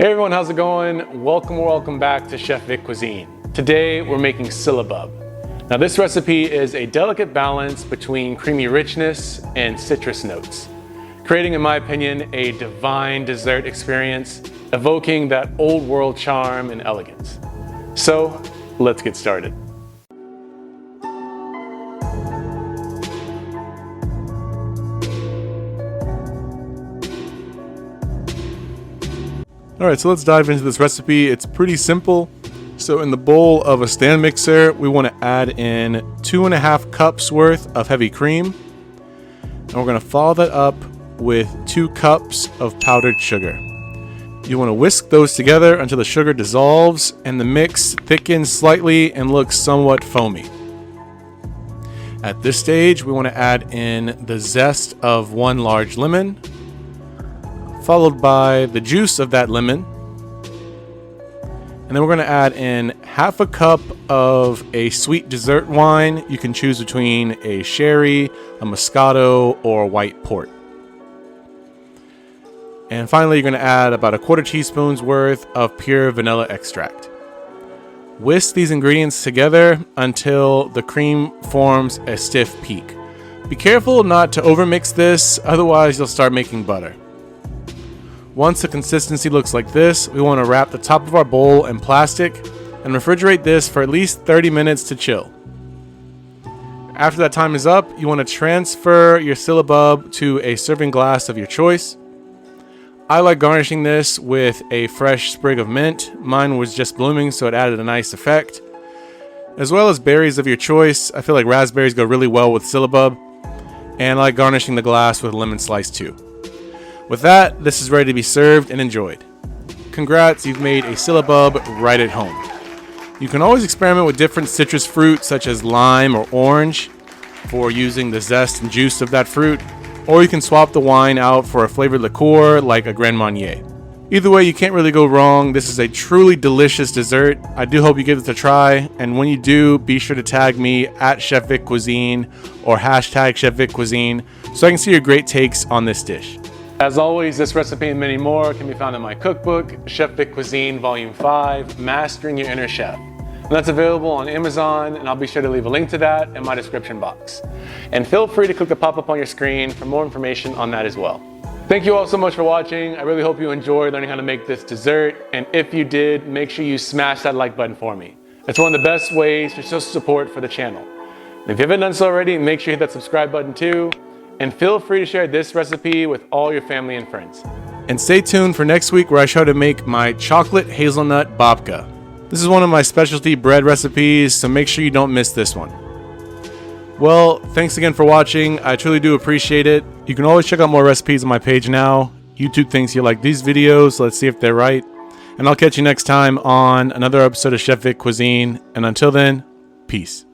Hey everyone, how's it going? Welcome back to Chef Vic Cuisine. Today we're making syllabub. Now this recipe is a delicate balance between creamy richness and citrus notes, creating, in my opinion, a divine dessert experience, evoking that old world charm and elegance. So let's get started. Alright, so let's dive into this recipe. It's pretty simple. So in the bowl of a stand mixer, we want to add in 2.5 cups worth of heavy cream. And we're going to follow that up with 2 cups of powdered sugar. You want to whisk those together until the sugar dissolves and the mix thickens slightly and looks somewhat foamy. At this stage, we want to add in the zest of 1 large lemon, followed by the juice of that lemon. And then we're going to add in 1/2 cup of a sweet dessert wine. You can choose between a sherry, a moscato, or white port. And finally, you're going to add about 1/4 teaspoon's worth of pure vanilla extract. Whisk these ingredients together until the cream forms a stiff peak. Be careful not to overmix this, otherwise you'll start making butter. Once the consistency looks like this, we want to wrap the top of our bowl in plastic and refrigerate this for at least 30 minutes to chill. After that time is up, you want to transfer your syllabub to a serving glass of your choice. I like garnishing this with a fresh sprig of mint. Mine was just blooming, so it added a nice effect. As well as berries of your choice. I feel like raspberries go really well with syllabub. And I like garnishing the glass with lemon slice too. With that, this is ready to be served and enjoyed. Congrats, you've made a syllabub right at home. You can always experiment with different citrus fruits such as lime or orange for using the zest and juice of that fruit, or you can swap the wine out for a flavored liqueur like a Grand Marnier. Either way, you can't really go wrong. This is a truly delicious dessert. I do hope you give this a try, and when you do, be sure to tag me at Chef Vic Cuisine or hashtag Chef Vic Cuisine so I can see your great takes on this dish. As always, this recipe and many more can be found in my cookbook, Chef Vic Cuisine Volume 5, Mastering Your Inner Chef. And that's available on Amazon, and I'll be sure to leave a link to that in my description box. And feel free to click the pop-up on your screen for more information on that as well. Thank you all so much for watching. I really hope you enjoyed learning how to make this dessert. And if you did, make sure you smash that like button for me. It's one of the best ways to show support for the channel. And if you haven't done so already, make sure you hit that subscribe button too. And feel free to share this recipe with all your family and friends. And stay tuned for next week where I show how to make my chocolate hazelnut babka. This is one of my specialty bread recipes, so make sure you don't miss this one. Well, thanks again for watching. I truly do appreciate it. You can always check out more recipes on my page now. YouTube thinks you like these videos, so let's see if they're right. And I'll catch you next time on another episode of Chef Vic Cuisine. And until then, peace.